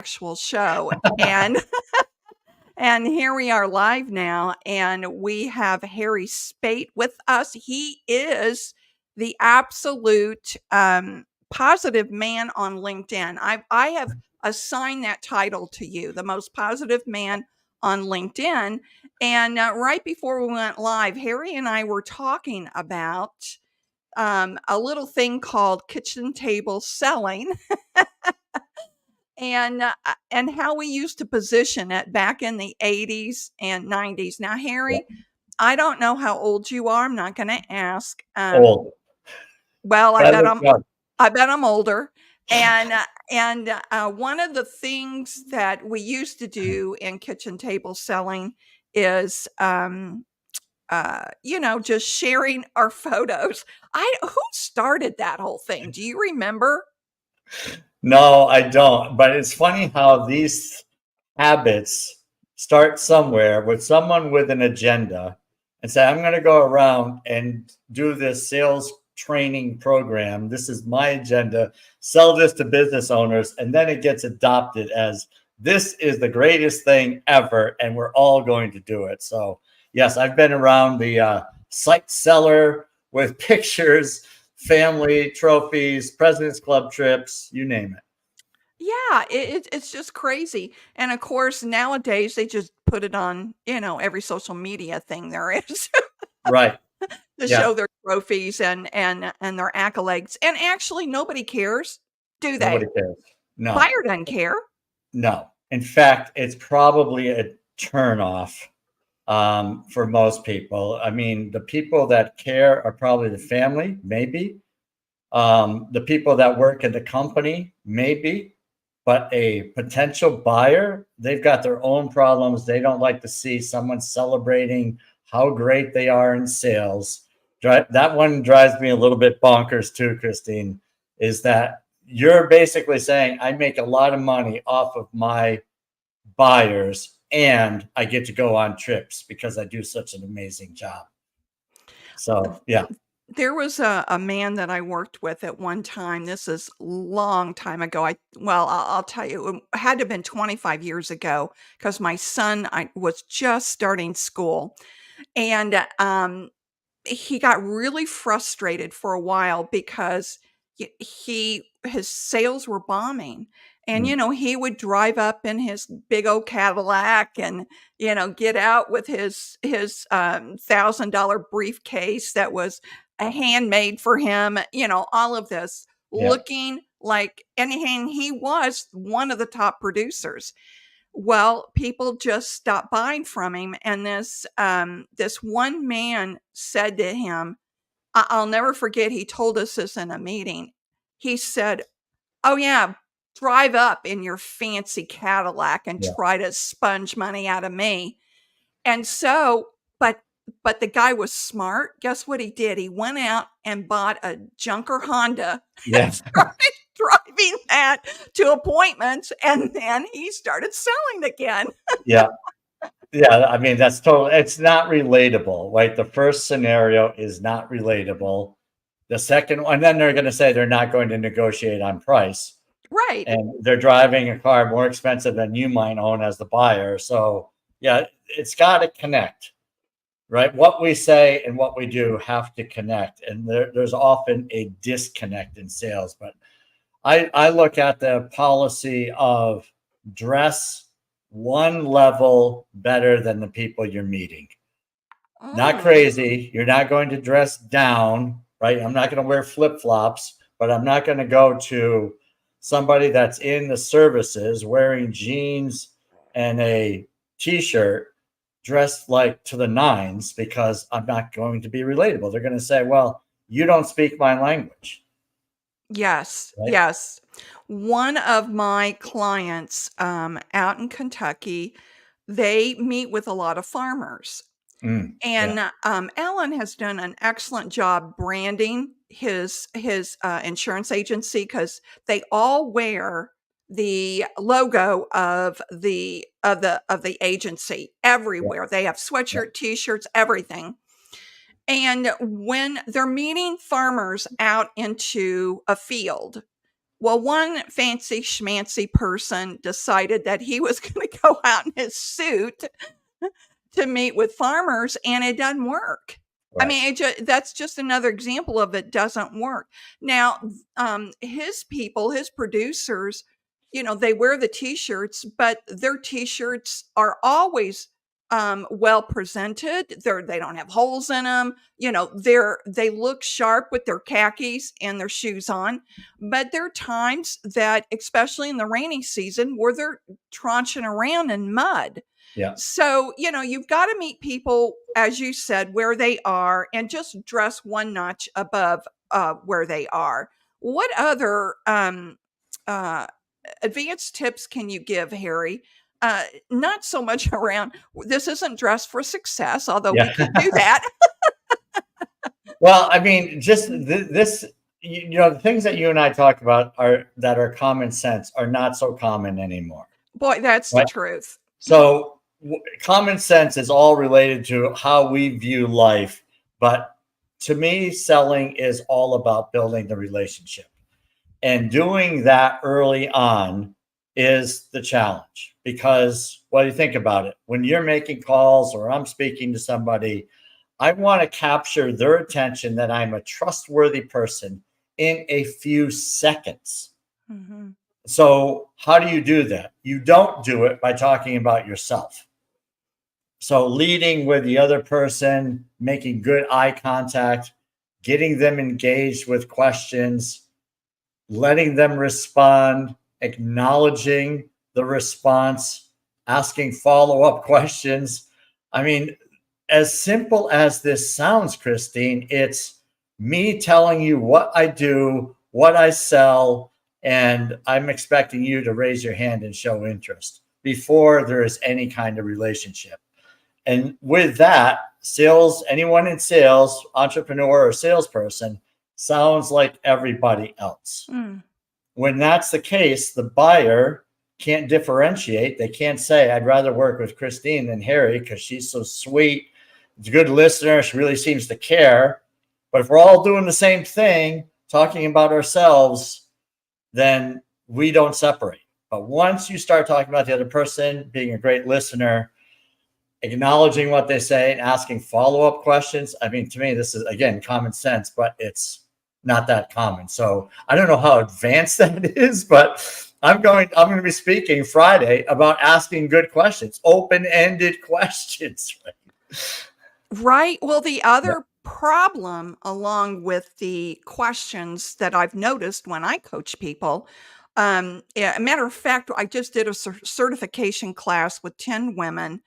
actual show. And here we are live now, and we have Harry Spaight with us. He is the absolute positive man on LinkedIn. I have assigned that title to you, the most positive man on LinkedIn. And right before we went live, Harry and I were talking about a little thing called kitchen table selling and how we used to position it back in the 80s and 90s. Now, Yeah. Harry, I don't know how old you are. I'm not going to ask. Old. Well, But I look young. I bet I'm older. And one of the things that we used to do in kitchen table selling is just sharing our photos. Who started that whole thing? Do you remember? No, I don't. But it's funny how these habits start somewhere with someone with an agenda and say, I'm going to go around and do this sales training program. This is my agenda. Sell this to business owners. And then it gets adopted as this is the greatest thing ever. And we're all going to do it. So, yes, I've been around the site seller with pictures, family, trophies, President's Club trips, you name it. Yeah, it's just crazy. And of course, nowadays they just put it on, every social media thing there is Right. to Yeah. show their trophies and their accolades. And actually, nobody cares, do Nobody they? cares. No, Buyer doesn't care. no. In fact, it's probably a turnoff for most people. I mean, the people that care are probably the family, maybe. The people that work in the company, maybe. But a potential buyer, they've got their own problems. They don't like to see someone celebrating how great they are in sales. That one drives me a little bit bonkers too, Christine, is that you're basically saying, I make a lot of money off of my buyers and I get to go on trips because I do such an amazing job. So, yeah. There was a man that I worked with at one time. This is long time ago. I'll tell you, it had to have been 25 years ago because my son I was just starting school. And he got really frustrated for a while because his sales were bombing. And Mm, he would drive up in his big old Cadillac and get out with his $1,000 briefcase that was a handmade for him, all of this yeah. looking like anything. He was one of the top producers. Well, people just stopped buying from him, and this one man said to him, I'll never forget, he told us this in a meeting. He said, "Oh yeah, drive up in your fancy Cadillac and Yeah. try to sponge money out of me." And so, but the guy was smart. Guess what he did? He went out and bought a junker Honda and Yeah. started driving that to appointments, and then he started selling again. Yeah. Yeah, I mean, that's total. It's not relatable, right? The first scenario is not relatable. The second one, and then they're going to say they're not going to negotiate on price, Right. and they're driving a car more expensive than you might own as the buyer. So, yeah, it's got to connect, right? What we say and what we do have to connect, and there's often a disconnect in sales. But I look at the policy of dress one level better than the people you're meeting. Not Mm. crazy. You're not going to dress down, right? I'm not going to wear flip flops, but I'm not going to go to somebody that's in the services wearing jeans and a t shirt dressed like to the nines because I'm not going to be relatable. They're going to say, well, you don't speak my language, Yes, right? yes. One of my clients, out in Kentucky, they meet with a lot of farmers. Yeah. And, Alan has done an excellent job branding his insurance agency because they all wear the logo of the agency Yeah. everywhere. They have Yeah. sweatshirt, T-shirts, everything. And when they're meeting farmers out into a field, Well, one fancy schmancy person decided that he was going to go out in his suit to meet with farmers, and it doesn't work. I Right. mean, that's just another example of it doesn't work. Now, his people, his producers, they wear the t-shirts, but their t-shirts are always well presented. They don't have holes in them. They look sharp with their khakis and their shoes on. But there are times that, especially in the rainy season, where they're tranching around in mud. Yeah. So, you've got to meet people, as you said, where they are and just dress one notch above where they are. What other uh, advanced tips can you give, Harry? Not so much around this isn't dress for success, although we Yeah. could do that. Well, I mean, just this, the things that you and I talk about that are common sense are not so common anymore. Boy, that's the Right. truth. So common sense is all related to how we view life. But to me, selling is all about building the relationship. And doing that early on is the challenge, because what do you think about it? When you're making calls or I'm speaking to somebody, I want to capture their attention that I'm a trustworthy person in a few seconds. Mhm. So, how do you do that? You don't do it by talking about yourself. So, leading with the other person, making good eye contact, getting them engaged with questions, letting them respond, acknowledging the response, asking follow up questions. I mean, as simple as this sounds, Christine, it's me telling you what I do, what I sell, and I'm expecting you to raise your hand and show interest before there is any kind of relationship. And with that, sales, anyone in sales, entrepreneur or salesperson, sounds like everybody else. Mm. When that's the case, the buyer can't differentiate. They can't say, I'd rather work with Christine than Harry because she's so sweet. She's a good listener. She really seems to care. But if we're all doing the same thing, talking about ourselves, then we don't separate. But once you start talking about the other person, being a great listener, acknowledging what they say and asking follow-up questions. I mean, to me, this is, again, common sense, but it's not that common. So I don't know how advanced that is, but I'm going to be speaking Friday about asking good questions, open-ended questions. Right. Well, the other Yeah. problem along with the questions that I've noticed when I coach people, yeah, a matter of fact, I just did a certification class with 10 women,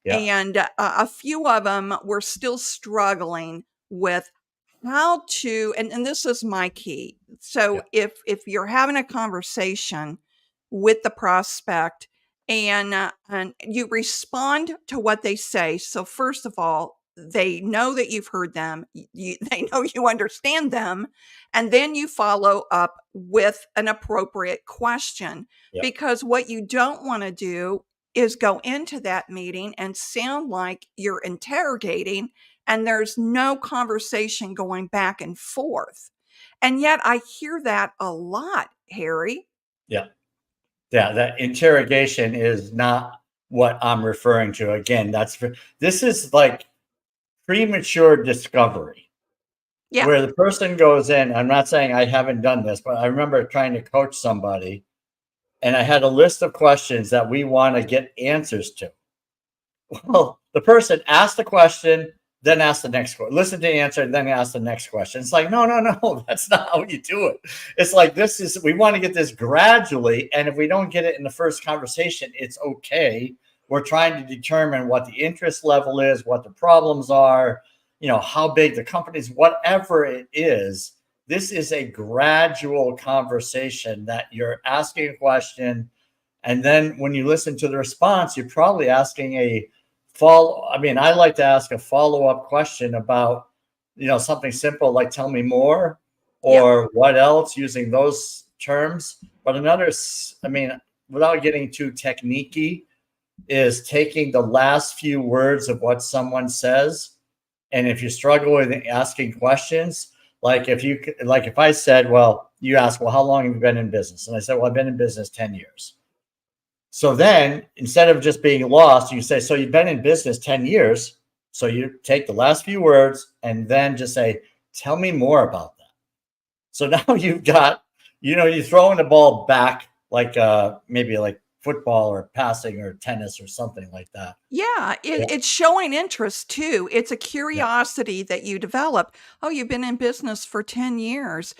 Yeah. and a few of them were still struggling with how to, and this is my key. So Yeah. if you're having a conversation with the prospect and you respond to what they say. So first of all, they know that you've heard them. They know you understand them, and then you follow up with an appropriate question, Yeah. because what you don't want to do is go into that meeting and sound like you're interrogating and there's no conversation going back and forth. And yet I hear that a lot, Harry. Yeah. Yeah. That interrogation is not what I'm referring to. Again, this is like premature discovery, Yeah. where the person goes in. I'm not saying I haven't done this, but I remember trying to coach somebody and I had a list of questions that we want to get answers to. Well, the person asked the question, then asked the next question, listen to the answer, then ask the next question. It's like, no, that's not how you do it. It's like, we want to get this gradually. And if we don't get it in the first conversation, it's okay. We're trying to determine what the interest level is, what the problems are, how big the company is, whatever it is. This is a gradual conversation that you're asking a question. And then when you listen to the response, you're probably asking I like to ask a follow-up question about, something simple like tell me more Yep. or what else, using those terms. But without getting too techniquey, is taking the last few words of what someone says. And if you struggle with asking questions, if I said, well, you ask, well, how long have you been in business? And I said, well, I've been in business 10 years. So then instead of just being lost, you say, so you've been in business 10 years. So you take the last few words and then just say, tell me more about that. So now you've got, you're throwing the ball back like maybe like football or passing or tennis or something like that. Yeah, Yeah. it's showing interest too. It's a Yeah. curiosity that you develop. Oh, you've been in business for 10 years.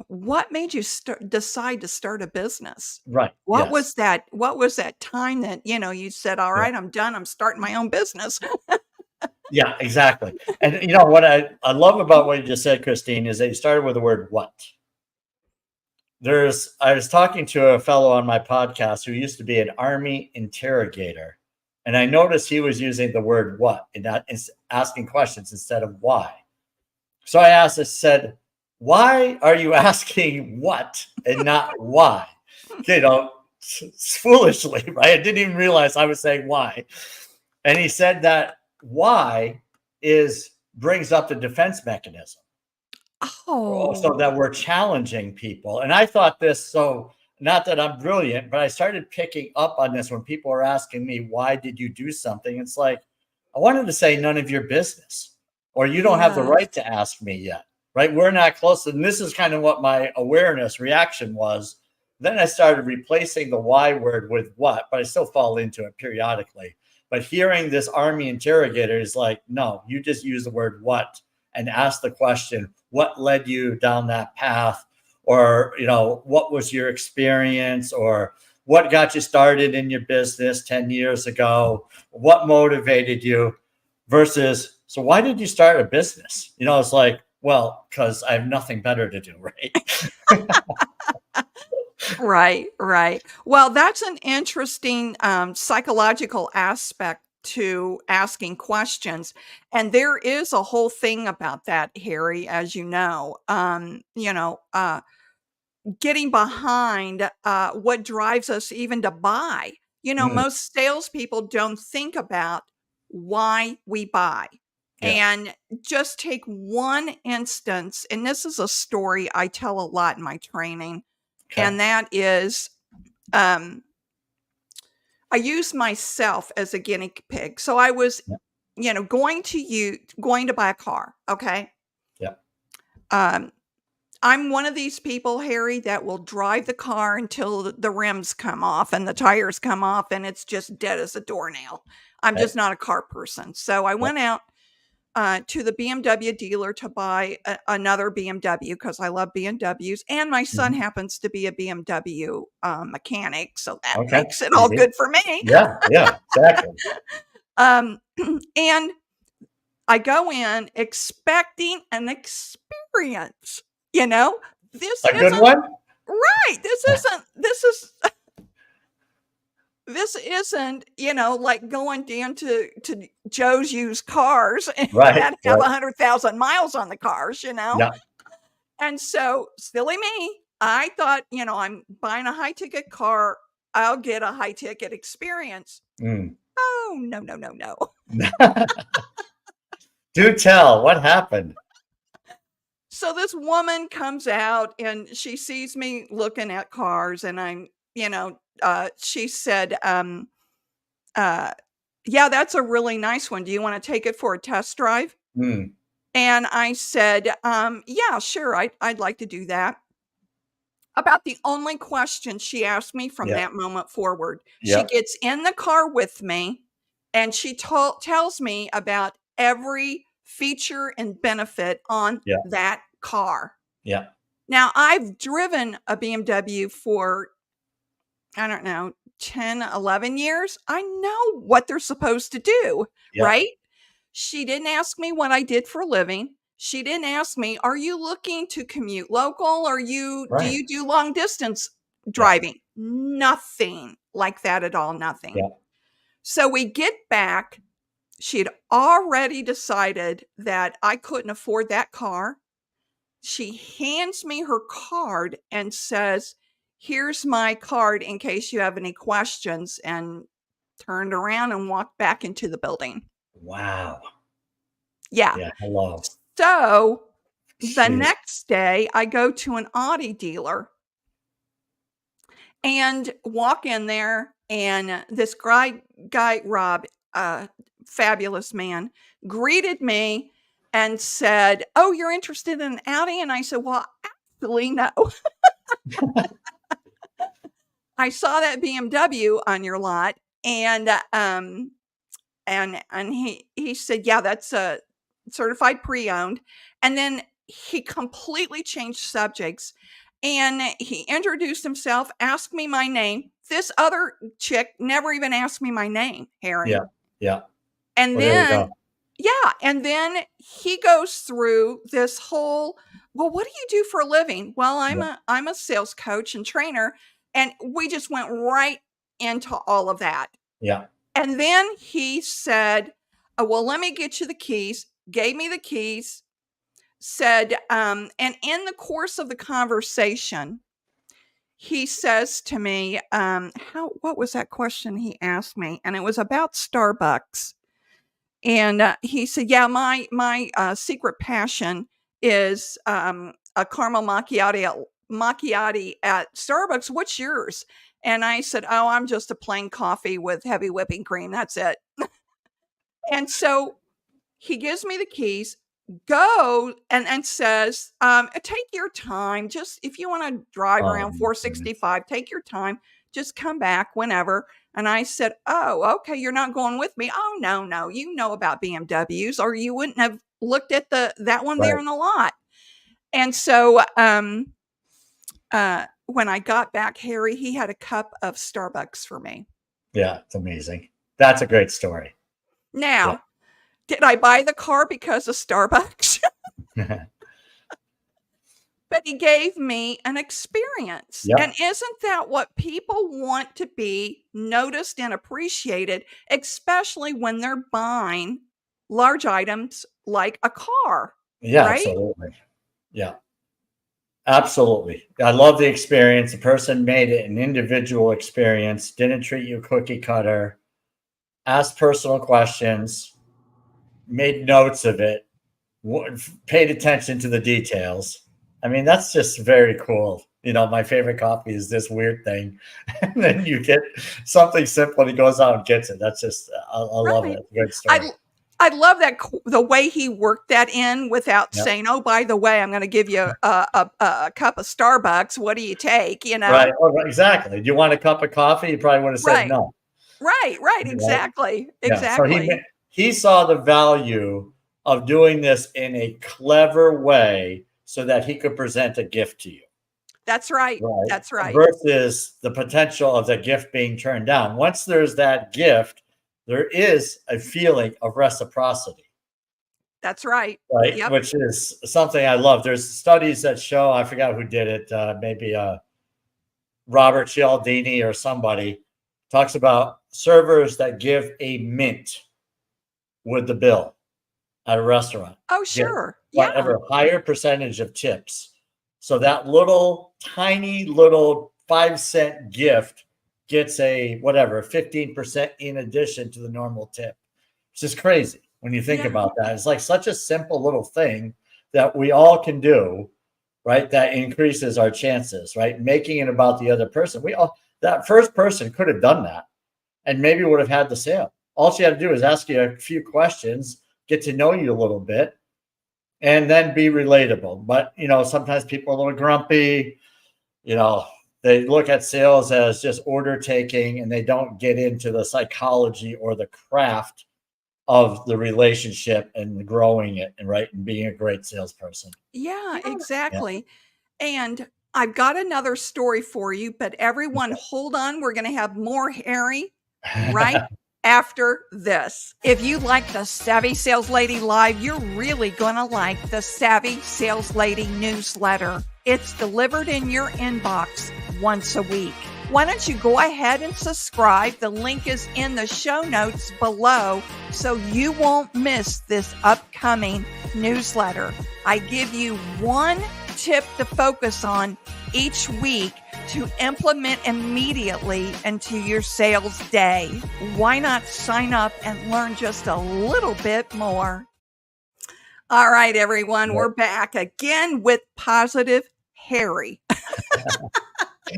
What made you decide to start a business? Right. Yes. What was that time that, you said, "All Yeah. right, I'm done. I'm starting my own business." Yeah, exactly. And what I love about what you just said, Christine, is that you started with the word what. I was talking to a fellow on my podcast who used to be an Army interrogator, and I noticed he was using the word what and not asking questions instead of why. So I said, why are you asking what and not why? Foolishly, right? I didn't even realize I was saying why. And he said that why brings up the defense mechanism. So Oh, that we're challenging people. And I thought this, so not that I'm brilliant, but I started picking up on this when people are asking me, why did you do something? It's like, I wanted to say none of your business, or you don't have the yes. right to ask me yet, right? We're not close. And this is kind of what my awareness reaction was. Then I started replacing the why word with what, but I still fall into it periodically. But hearing this Army interrogator is like, no, you just use the word what and ask the question, what led you down that path? Or, what was your experience? Or what got you started in your business 10 years ago? What motivated you? Versus, so why did you start a business? It's like, well, because I have nothing better to do, right? Right, right. Well, that's an interesting, psychological aspect to asking questions, and there is a whole thing about that, Harry, as you know. Getting behind, what drives us even to buy. Mm, Most salespeople don't think about why we buy. yeah. And just take one instance, and this is a story I tell a lot in my training, Okay. and that is, um, I use myself as a guinea pig. So I was, Yeah. going to buy a car. Okay. Yeah. Um, I'm one of these people, Harry, that will drive the car until the rims come off and the tires come off and it's just dead as a doornail. I'm Okay. just not a car person. So I Yeah. went out to the BMW dealer to buy another BMW because I love BMWs, and my son Mhm. happens to be a BMW mechanic, so that Okay. makes it all Easy. good for me. Yeah. Yeah. Exactly. Um, and I go in expecting an experience. You know, this A good isn't one? right. This isn't, like going down to Joe's used cars Right. that have Right. 100,000 miles on the cars, Yeah. And so, silly me, I thought, I'm buying a high ticket car, I'll get a high ticket experience. Mm. Oh, no, no, no, no. Do tell. What happened? So this woman comes out and she sees me looking at cars and she said, uh, yeah, that's a really nice one. Do you want to take it for a test drive? Mm. And I said, yeah, sure. I'd like to do that. About the only question she asked me from Yeah. that moment forward. She Yeah. gets in the car with me and she tells me about every feature and benefit on Yeah. that car. Yeah. Now, I've driven a BMW for, I don't know, 10, 11 years. I know what they're supposed to do, Yeah. right? She didn't ask me what I did for a living. She didn't ask me, "Are you looking to commute local? Or do Right. you do long distance Yeah. driving?" Nothing like that at all, nothing. Yeah. So we get back. She had already decided that I couldn't afford that car. She hands me her card and says, "Here's my card in case you have any questions," and turned around and walked back into the building. Wow. Yeah. Yeah. Hello. So The Jeez. next day, I go to an Audi dealer and walk in there, and this guy Rob, fabulous man, greeted me and said, "Oh, you're interested in an Audi?" And I said, "Well, actually, no. I saw that BMW on your lot." And he said, "Yeah, that's a certified pre-owned." And then he completely changed subjects, and he introduced himself, asked me my name. This other chick never even asked me my name, Harry. Yeah. Yeah. And Well, there you then go. yeah, and then he goes through this whole, "Well, what do you do for a living?" "Well, Yeah. I'm a sales coach and trainer." And we just went right into all of that. Yeah. And then he said, "Oh, well, let me get you the keys," gave me the keys, said, and in the course of the conversation, he says to me, what was that question he asked me? And it was about Starbucks. And he said, "Yeah, my secret passion is a caramel macchiato at Starbucks. What's yours?" And I said, "Oh, I'm just a plain coffee with heavy whipping cream. That's it." And so he gives me the keys, go and says, "Take your time. Just if you want to drive Oh around my goodness. 465, take your time. Just come back whenever." And I said, "Oh, okay. You're not going with me." "Oh, no, no. You know about BMWs, or you wouldn't have looked at that one there Right. in the lot." And so when I got back, Harry, he had a cup of Starbucks for me. Yeah. It's amazing. That's a great story. Yeah. Now, did I buy the car because of Starbucks? But he gave me an experience. Yeah. And isn't that what people want to be noticed and appreciated, especially when they're buying large items like a car, Yeah. right? Absolutely. Yeah. Absolutely. I love the experience. The person made it an individual experience, didn't treat you cookie cutter, asked personal questions, made notes of it, paid attention to the details. I mean, that's just very cool. My favorite coffee is this weird thing. And then you get something simple and he goes out and gets it. That's just, I love it. Right. It's a good I story. I love that the way he worked that in without Yeah. saying, "Oh, by the way, I'm going to give you a cup of Starbucks. What do you take?" Right. Oh, right. Exactly. Do you want a cup of coffee? You probably would have said Right. no. Right. Right. Right. Exactly. Yeah. So Exactly. he saw the value of doing this in a clever way so that he could present a gift to you. That's right. Right. That's right. Versus the potential of the gift being turned down. Once there's that gift, there is a feeling of reciprocity, That's right. right? Yep. Which is something I love. There's studies that show, I forgot who did it, maybe Robert Cialdini or somebody talks about servers that give a mint with the bill at a restaurant Oh, get sure. Yeah. whatever higher percentage of tips. So that little tiny little 5-cent gift gets a whatever 15% in addition to the normal tip. It's just crazy when you think Yeah. about that. It's like such a simple little thing that we all can do, right? That increases our chances, right? Making it about the other person. That first person could have done that and maybe would have had the sale. All she had to do is ask you a few questions, get to know you a little bit, and then be relatable. But, sometimes people are a little grumpy, they look at sales as just order taking and they don't get into the psychology or the craft of the relationship and growing it and being a great salesperson. Yeah, Yeah. exactly. And I've got another story for you, but everyone hold on. We're going to have more Harry right after this. If you like the Savvy Sales Lady Live, you're really going to like the Savvy Sales Lady newsletter. It's delivered in your inbox once a week. Why don't you go ahead and subscribe? The link is in the show notes below so you won't miss this upcoming newsletter. I give you one tip to focus on each week to implement immediately into your sales day. Why not sign up and learn just a little bit more? All right, everyone, But we're back again with Positive Harry.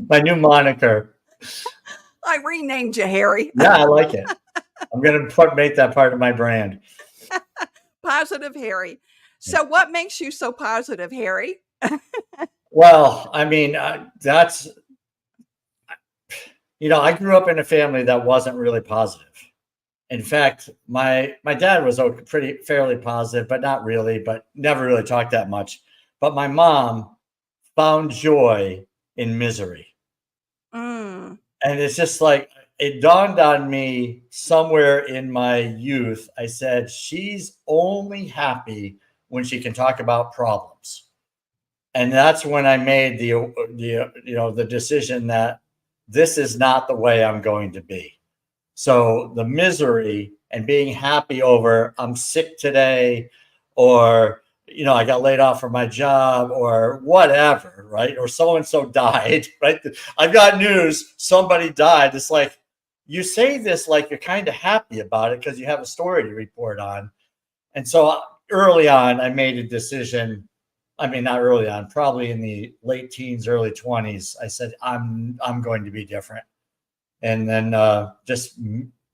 my new moniker. I renamed you Harry. Yeah, I like it. I'm gonna make that part of my brand. Positive Harry. So, what makes you so positive, Harry? Well, I mean, that's I grew up in a family that wasn't really positive. In fact, my dad was pretty fairly positive, but not really, but never really talked that much. But my mom found joy in misery. Mm, And it's just like it dawned on me somewhere in my youth. I said, she's only happy when she can talk about problems. And that's when I made the decision that this is not the way I'm going to be. So the misery and being happy over I'm sick today, or I got laid off from my job or whatever, right? Or so and so died, right? I've got news, somebody died. It's like you say this like you're kind of happy about it because you have a story to report on. And so early on, I made a decision. I mean, not early on, probably in the late teens, early 20s. I said, I'm going to be different. And then just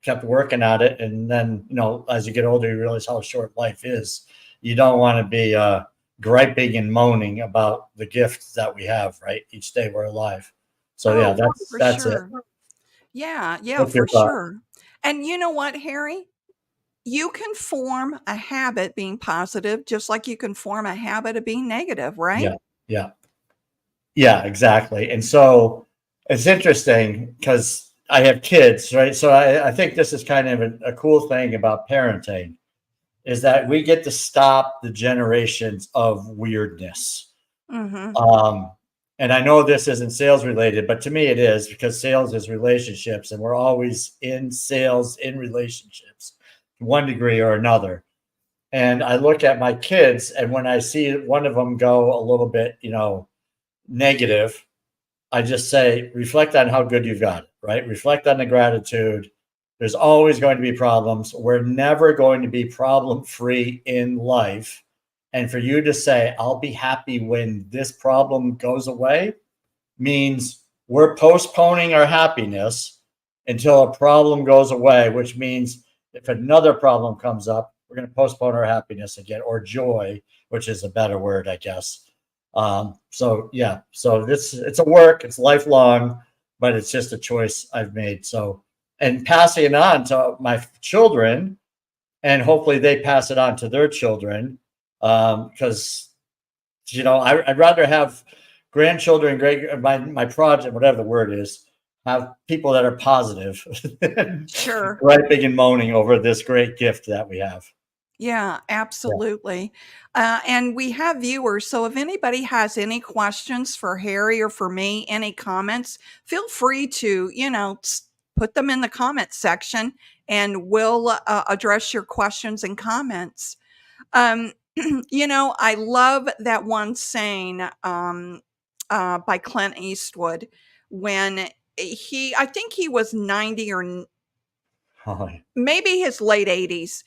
kept working at it. And then, as you get older, you realize how short life is. You don't want to be griping and moaning about the gifts that we have, right? Each day we're alive. So yeah, oh, that's for that's it. sure. Yeah, yeah, What's for your thought? sure. And you know what, Harry? You can form a habit being positive just like you can form a habit of being negative, right? Yeah, yeah, yeah, exactly. And so it's interesting because I have kids, right? So I think this is kind of a cool thing about parenting is that we get to stop the generations of weirdness. Mhm. Um, and I know this isn't sales related, but to me it is because sales is relationships, and we're always in sales in relationships to one degree or another. And I look at my kids, and when I see one of them go a little bit, negative, I just say, reflect on how good you've got it, right? Reflect on the gratitude. There's always going to be problems. We're never going to be problem free in life. And for you to say, I'll be happy when this problem goes away, means we're postponing our happiness until a problem goes away, which means if another problem comes up, we're going to postpone our happiness again, or joy, which is a better word, I guess. So yeah, so it's a work, it's lifelong, but it's just a choice I've made. So, and passing it on to my children, and hopefully they pass it on to their children, because I'd rather have grandchildren, great my project, whatever the word is, have people that are positive, Sure. griping and moaning over this great gift that we have. Yeah, Yeah. absolutely. And we have viewers, so if anybody has any questions for Harry or for me, any comments, feel free to, put them in the comment section and we'll address your questions and comments. Um, I love that one saying by Clint Eastwood when I think he was 90 or Oh, maybe his late 80s.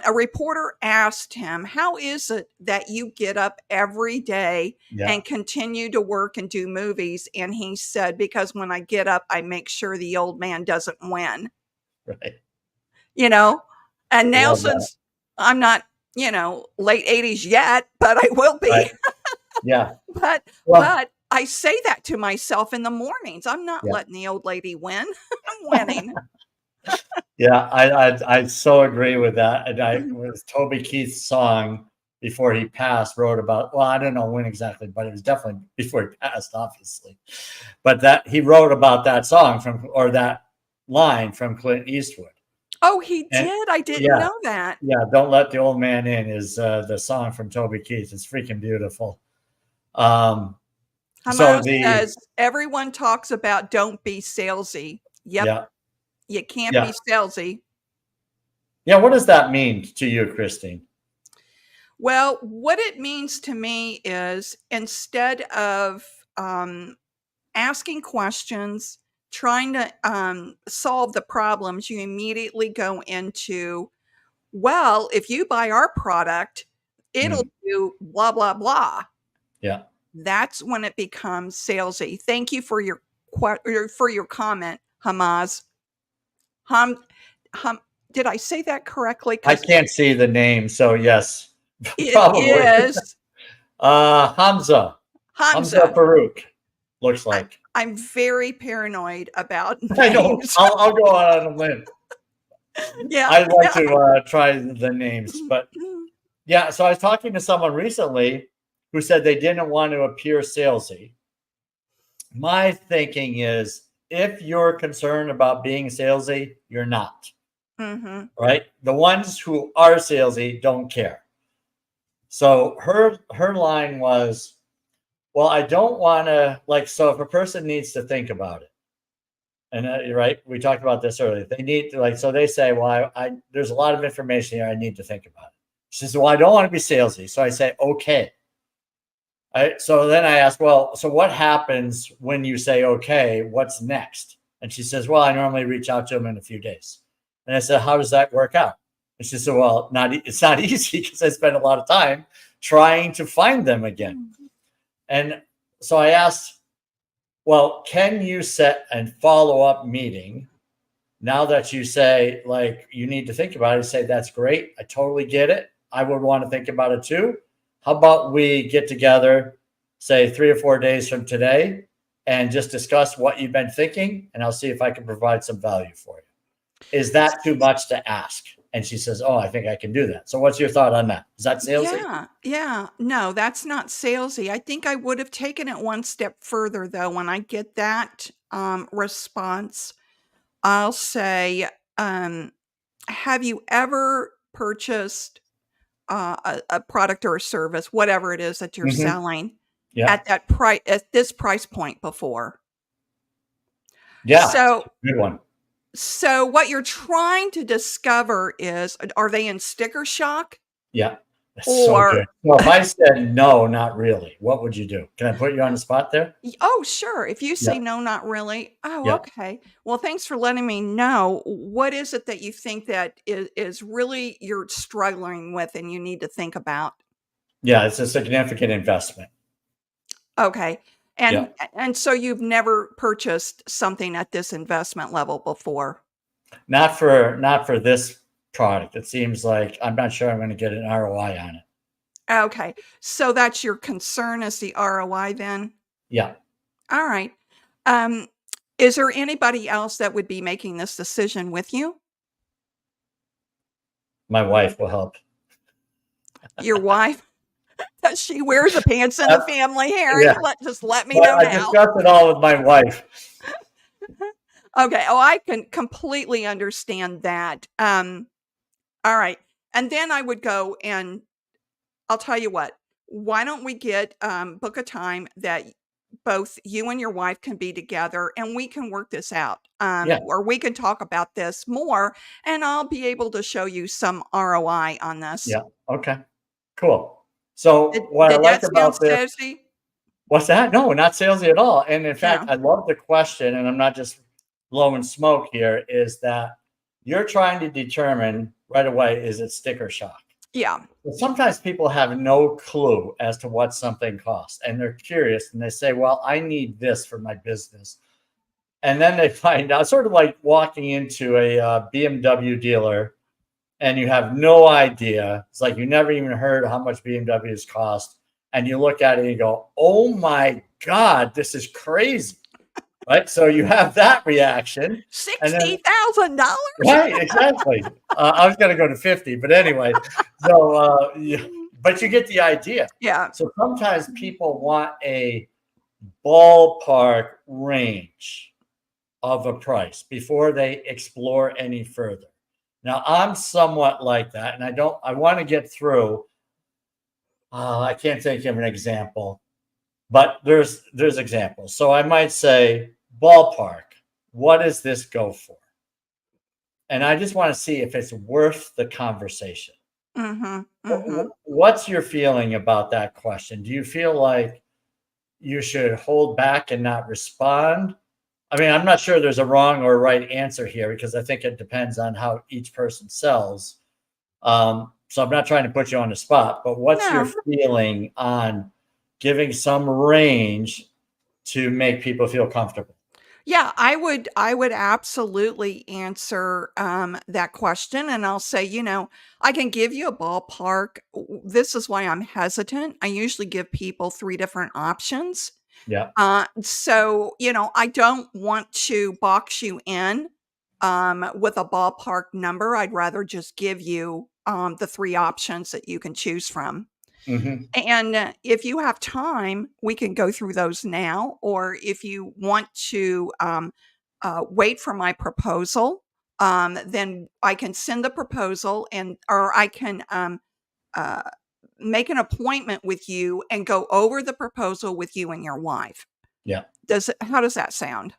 A reporter asked him, "How is it that you get up every day yeah. and continue to work and do movies?" And he said, "Because when I get up, I make sure the old man doesn't win." Right. You know? And I now love that. since I'm not, late 80s yet, but I will be. Right. Yeah. But Well, I say that to myself in the mornings. I'm not yeah. letting the old lady win. I'm winning. Yeah, I so agree with that. And I with Toby Keith's song before he passed wrote about, well, I don't know when exactly, but it was definitely before he passed, obviously. But that he wrote about that song or that line from Clint Eastwood. Oh, he And did? I didn't yeah, know that. yeah, Don't Let the Old Man In is the song from Toby Keith. It's freaking beautiful. Um, so Hamau the says, "Everyone talks about don't be salesy." Yep, yeah, you can't yeah. be salesy. Yeah, what does that mean to you, Christine? Well, what it means to me is instead of, asking questions, trying to, solve the problems, you immediately go into, "Well, if you buy our product, it'll do blah, blah, blah. Yeah. That's when it becomes salesy. Thank you for your comment, Hamaz. Hum, hum, did I say that correctly? I Because can't see the name, so yes, it probably. is Hamza Hamza. Farouk, looks I, like. I'm very paranoid about I know. names. I'll go out on a limb. Yeah, I'd like yeah. to try the names, but yeah. So I was talking to someone recently who said they didn't want to appear salesy. My thinking is, if you're concerned about being salesy, you're not. Mm-hmm. Right? The ones who are salesy don't care. So her line was, well, I don't want to, like, so if a person needs to think about it, and you're right, we talked about this earlier. They need to, like, so they say, well, I there's a lot of information here. I need to think about it. She says, well, I don't want to be salesy. So I say, okay. So then I ask, well, so what happens when you say, okay, what's next? And she says, well, I normally reach out to them in a few days. And I said, how does that work out? And she said, well, it's not easy because I spend a lot of time trying to find them again. And so I asked, well, can you set a follow-up meeting now that you say, like, you need to think about it? Say, that's great. I totally get it. I would want to think about it too. How about we get together, say 3 or 4 days from today, and just discuss what you've been thinking, and I'll see if I can provide some value for you. Is that too much to ask? And she says, oh, I think I can do that. So what's your thought on that? Is that salesy? Yeah, yeah. No, that's not salesy. I think I would have taken it one step further, though. When I get that response, I'll say, have you ever purchased a product or a service, whatever it is that you're selling, Yeah. at this price point before? Yeah. So Good one. So what you're trying to discover is, are they in sticker shock? Yeah. That's so good. Well, if I said no, not really, what would you do? Can I put you on the spot there? Oh, sure. If you say Yeah. no, not really. Oh, Yeah. okay. Well, thanks for letting me know. What is it that you think that is really you're struggling with and you need to think about? Yeah, it's a significant investment. Okay. Yeah. And so you've never purchased something at this investment level before? Not for this product. It seems like I'm not sure I'm going to get an ROI on it. Okay. So that's your concern, is the ROI then? Yeah. All right. Um, is there anybody else that would be making this decision with you? My wife will help. Your wife? She wears the pants in the family, Harry. Yeah. Just let me Well, know I now. discussed it all with my wife. Okay. Oh, I can completely understand that. All right. And then I would go and I'll tell you what, why don't we book a time that both you and your wife can be together and we can work this out. Yeah. Or we can talk about this more and I'll be able to show you some ROI on this. Yeah. Okay. Cool. So what I Did like that sound about this, salesy? what's that? No, not salesy at all. And in fact, No. I love the question, and I'm not just blowing smoke here, is that you're trying to determine right away, is it sticker shock? Yeah. But sometimes people have no clue as to what something costs, and they're curious and they say, well, I need this for my business. And then they find out, sort of like walking into a BMW dealer and you have no idea. It's like you never even heard how much BMWs cost. And you look at it and you go, oh my God, this is crazy. Right. So you have that reaction. $60,000. Right. Exactly. I was going to go to 50, but anyway. So, but you get the idea. Yeah. So sometimes people want a ballpark range of a price before they explore any further. Now I'm somewhat like that, and I want to get through. I can't think of an example, but there's examples. So I might say ballpark. What does this go for? And I just want to see if it's worth the conversation. Mm-hmm, mm-hmm. What's your feeling about that question? Do you feel like you should hold back and not respond? I mean, I'm not sure there's a wrong or right answer here because I think it depends on how each person sells. So I'm not trying to put you on the spot, but what's your No. feeling on giving some range to make people feel comfortable? Yeah, I would absolutely answer, that question, and I'll say, I can give you a ballpark. This is why I'm hesitant. I usually give people 3 different options. Yeah. So, I don't want to box you in, with a ballpark number. I'd rather just give you, the 3 options that you can choose from. Hmm. And, if you have time, we can go through those now, or if you want to, wait for my proposal, then I can send the proposal or I can, uh, make an appointment with you and go over the proposal with you and your wife. Yeah. How does that sound?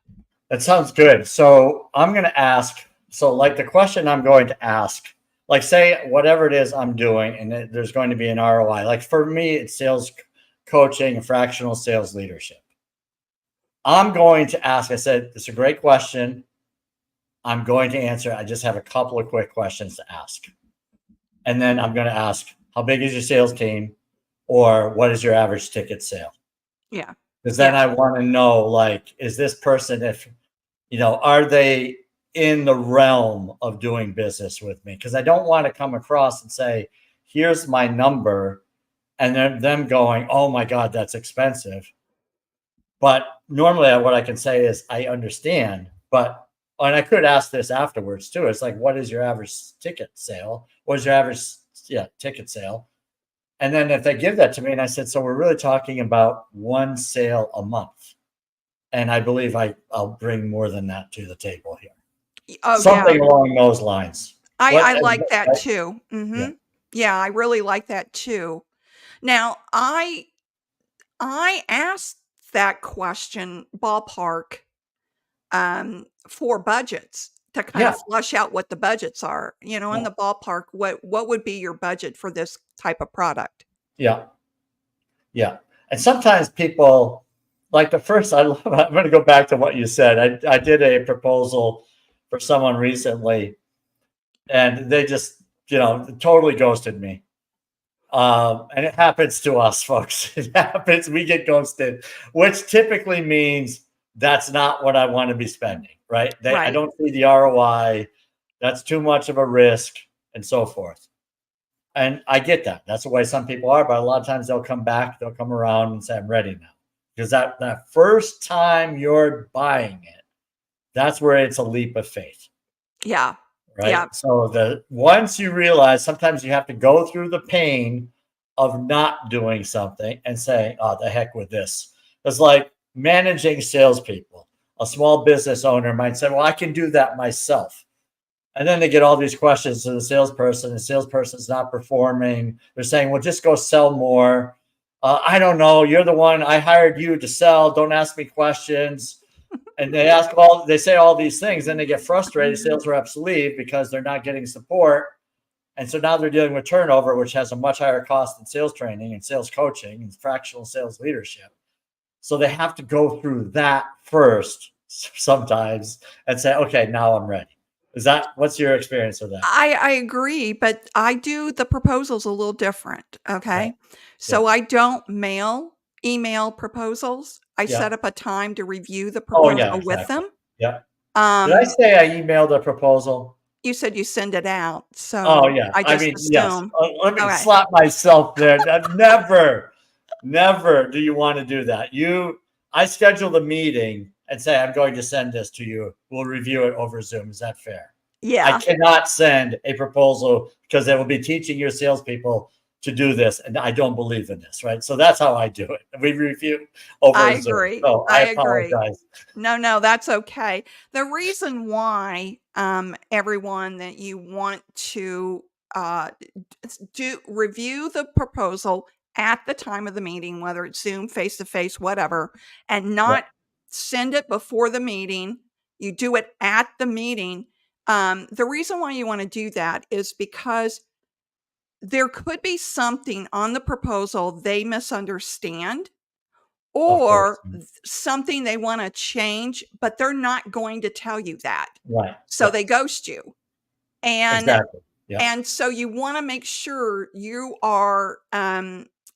That sounds good. So I'm going to ask. So, like the question I'm going to ask, like, say whatever it is I'm doing, and there's going to be an ROI. Like for me, it's sales coaching and fractional sales leadership. I'm going to ask. I said, it's a great question. I'm going to answer. I just have a couple of quick questions to ask. And then I'm going to ask, how big is your sales team? Or what is your average ticket sale? Yeah. Because then Yeah. I want to know, like, is this person, if are they in the realm of doing business with me? Because I don't want to come across and say, here's my number, and then them going, oh my God, that's expensive. But normally what I can say is, I understand, but, and I could ask this afterwards too. It's like, what is your average ticket sale? What is your average, ticket sale? And then if they give that to me, and I said, so we're really talking about one sale a month. And I believe I'll bring more than that to the table here. Oh, yeah. Something along those lines. I What? like that Right? too. Yeah. Yeah, I really like that too. Now, I asked that question ballpark, for budgets to kind Yeah. of flush out what the budgets are, in Yeah. the ballpark, what would be your budget for this type of product? Yeah. Yeah. And sometimes people, like the first, I love, I'm going to go back to what you said. I did a proposal for someone recently, and they just, totally ghosted me. And it happens to us, folks. It happens. We get ghosted, which typically means that's not what I want to be spending, right? I Right. don't see the ROI. That's too much of a risk, and so forth. And I get that. That's the way some people are, but a lot of times they'll come back, they'll come around and say, I'm ready now. Because that first time you're buying it, that's where it's a leap of faith, Yeah. right? Yeah. So the once you realize, sometimes you have to go through the pain of not doing something and saying, oh, the heck with this. It's like managing salespeople. A small business owner might say, well, I can do that myself. And then they get all these questions to the salesperson. The salesperson's not performing. They're saying, well, just go sell more. I don't know. You're the one. I hired you to sell. Don't ask me questions. And they say all these things. Then they get frustrated. Sales reps leave because they're not getting support. And so now they're dealing with turnover, which has a much higher cost than sales training and sales coaching and fractional sales leadership. So they have to go through that first sometimes and say, okay, now I'm ready. What's your experience of that? I agree, but I do the proposals a little different, Right. okay? Yeah. So I don't email proposals. I Yeah. set up a time to review the Oh, yeah, proposal with exactly. them. Yeah. Did I Um, say I emailed a proposal? you said you send it out, Oh, so yeah. I I just mean, yes. assume. Let me Okay. slap myself there. Never, never do you want to do that. I schedule a meeting and say, I'm going to send this to you. We'll review it over Zoom. Is that fair? I Yeah, cannot send a proposal because they will be teaching your salespeople to do this. And I don't believe in this, right? So that's how I do it. We review I over Zoom. agree. So I I agree. apologize. No, no, that's okay. The reason why, everyone, that you want to, do review the proposal at the time of the meeting, whether it's Zoom, face to face, whatever, and Yeah. not send it before the meeting. You do it at the meeting. The reason why you want to do that is because there could be something on the proposal they misunderstand, Of course. or something they wanna change, but they're not going to tell you that. Right. So Yeah. they ghost you. And Exactly. Yeah. And so you want to make sure you are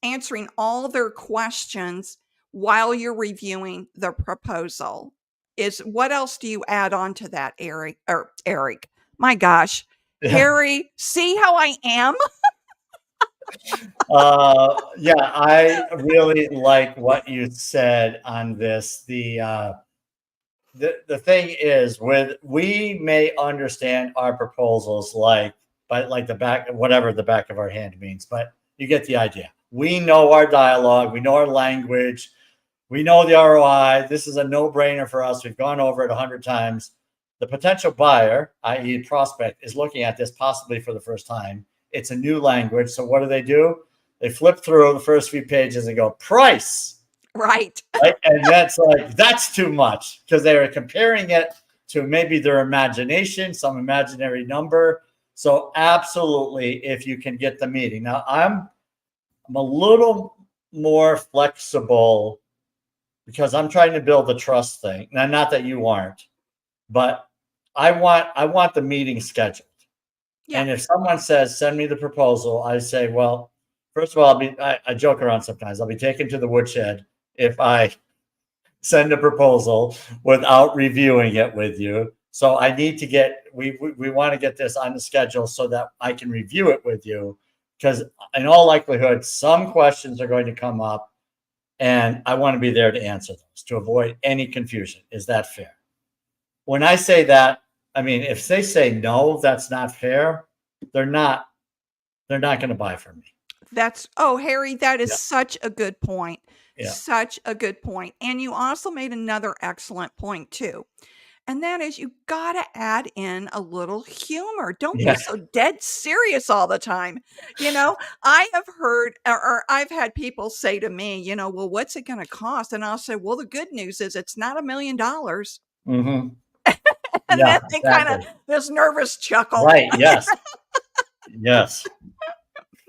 answering all their questions while you're reviewing the proposal. Is what else do you add on to that, Eric? Or Eric? My gosh, Yeah. Harry, see how I am? Yeah, I really like what you said on this. The thing is, we may understand our proposals like the back, whatever the back of our hand means, but you get the idea. We know our dialogue, we know our language, we know the ROI. This is a no-brainer for us. We've gone over it 100 times. The potential buyer, i.e., prospect, is looking at this possibly for the first time. It's a new language. So what do? They flip through the first few pages and go, price. Right. Right? And that's too much because they were comparing it to maybe their imagination, some imaginary number. So absolutely, if you can get the meeting. Now, I'm a little more flexible because I'm trying to build the trust thing. Now, not that you aren't, but I want the meeting scheduled. Yeah. And if someone says, send me the proposal, I say, well, first of all, I joke around sometimes. I'll be taken to the woodshed if I send a proposal without reviewing it with you. So I need to we want to get this on the schedule so that I can review it with you, because in all likelihood, some questions are going to come up and I want to be there to answer those to avoid any confusion. Is that fair? When I say that, I mean, if they say no, that's not fair, they're not going to buy from me. Harry, that is Yeah. such a good point. Yeah. Such a good point. And you also made another excellent point too. And that is you got to add in a little humor. Don't be Yeah. so dead serious all the time. I have heard or I've had people say to me, well, what's it going to cost? And I'll say, well, the good news is it's not $1,000,000. Mm-hmm. And Yeah, then they kind of exactly. this nervous chuckle. Right. Yes. Yes.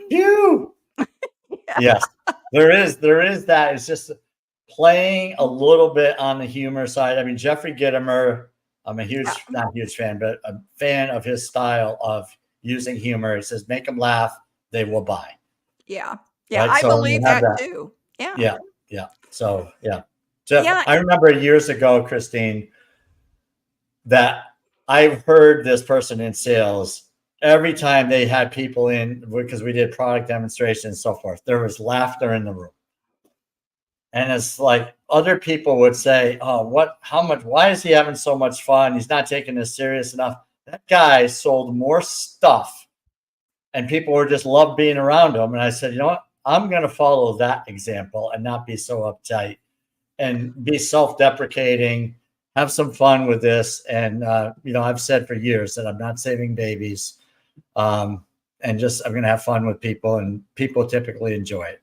Phew. Yeah. Yes. There is that. It's just playing a little bit on the humor side. I mean, Jeffrey Gitomer, I'm not a huge fan, but a fan of his style of using humor. He says, make them laugh, they will buy. Yeah. Yeah. Right. I So when you believe have that that, too. Yeah. yeah. Yeah. So, yeah. Jeff, Yeah. I remember years ago, Christine, that I've heard this person in sales every time they had people in, because we did product demonstrations and so forth, there was laughter in the room. And it's like other people would say, oh, why is he having so much fun? He's not taking this serious enough. That guy sold more stuff and people were just loved being around him. And I said, you know what? I'm going to follow that example and not be so uptight and be self-deprecating, have some fun with this. And, I've said for years that I'm not saving babies. And just, I'm going to have fun with people, and people typically enjoy it.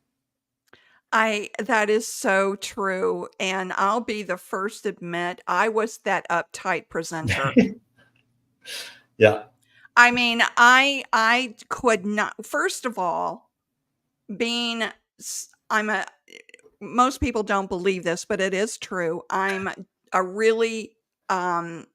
That is so true. And I'll be the first to admit I was that uptight presenter. Yeah. I mean, I could not, first of all, being, I'm a, most people don't believe this, but it is true. I'm a really, I'm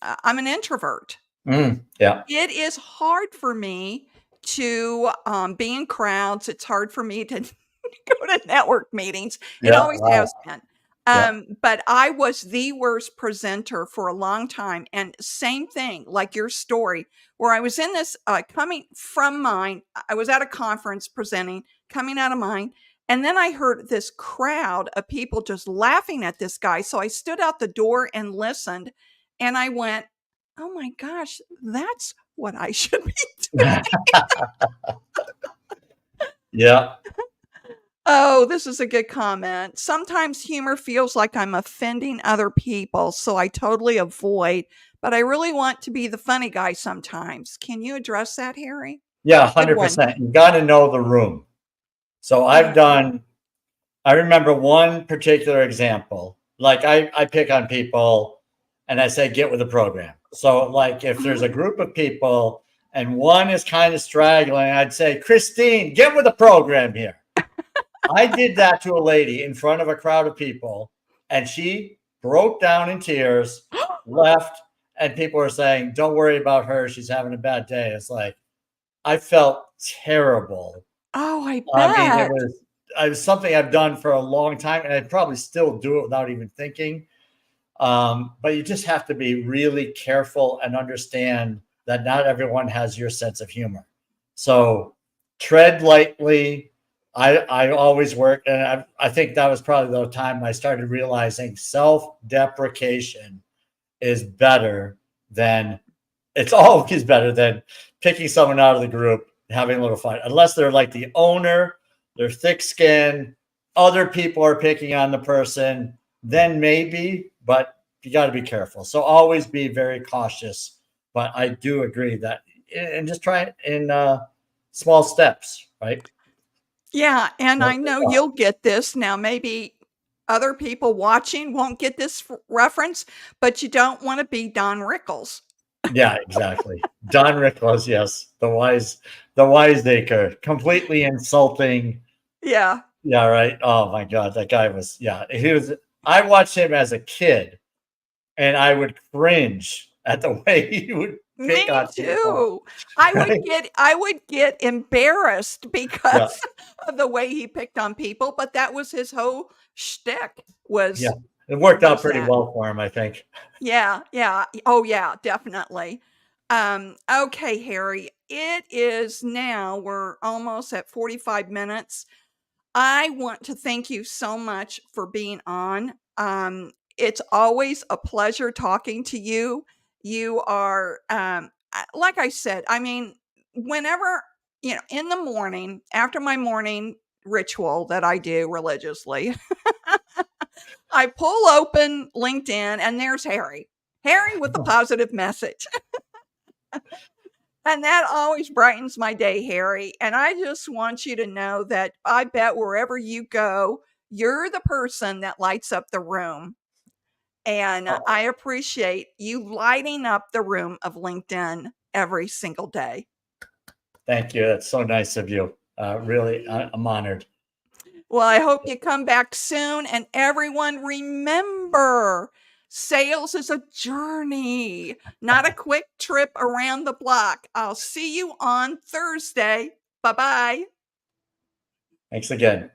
an introvert. Yeah. It is hard for me to be in crowds. It's hard for me to go to network meetings. It Yeah. always Wow. has been. Yeah. But I was the worst presenter for a long time. And same thing, like your story, where I was in this coming from mine. I was at a conference presenting, coming out of mine. And then I heard this crowd of people just laughing at this guy. So I stood out the door and listened. And I went, oh my gosh, that's what I should be doing. Yeah. Oh, this is a good comment. Sometimes humor feels like I'm offending other people, so I totally avoid, but I really want to be the funny guy sometimes. Can you address that, Harry? Yeah. Good one. 100%. You got to know the room. So Mhm. I remember one particular example. Like I pick on people and I say, get with the program. So like if there's Mhm. a group of people and one is kind of straggling, I'd say, Christine, get with the program here. I did that to a lady in front of a crowd of people and she broke down in tears, left, and people are saying, "Don't worry about her. She's having a bad day." It's like I felt terrible. Oh, I I mean, bet. it was something I've done for a long time, and I probably still do it without even thinking. But you just have to be really careful and understand that not everyone has your sense of humor. So tread lightly. I always work, and I think that was probably the time I started realizing self deprecation is better than it's always better than picking someone out of the group, having a little fight, unless they're like the owner, they're thick skinned, other people are picking on the person, then maybe, but you got to be careful. So always be very cautious. But I do agree that, and just try it in small steps, right? Yeah, and I know you'll get this now. Maybe other people watching won't get this reference, but you don't want to be Don Rickles. Yeah, exactly. Don Rickles, yes, the wiseacre, completely insulting. Yeah, Yeah, right. Oh my God, that guy was. Yeah, he was. I watched him as a kid, and I would cringe at the way he would pick me on people. too. Right? I would get embarrassed Yeah, because of the way he picked on people, but that was his whole shtick yeah. was It worked out was pretty that. well for him, I think. Yeah, yeah. Oh, yeah, definitely. Okay, Harry, it is now, we're almost at 45 minutes. I want to thank you so much for being on. It's always a pleasure talking to you. You are, like I said, I mean, whenever, in the morning, after my morning ritual that I do religiously, I pull open LinkedIn and there's Harry. Harry with a positive message. And that always brightens my day, Harry. And I just want you to know that I bet wherever you go, you're the person that lights up the room. And Oh, I appreciate you lighting up the room of LinkedIn every single day. thank you. That's so nice of you. Really, I'm honored. Well, I hope you come back soon. And everyone, remember sales is a journey, not a quick trip around the block. I'll see you on Thursday. Bye bye. Thanks again.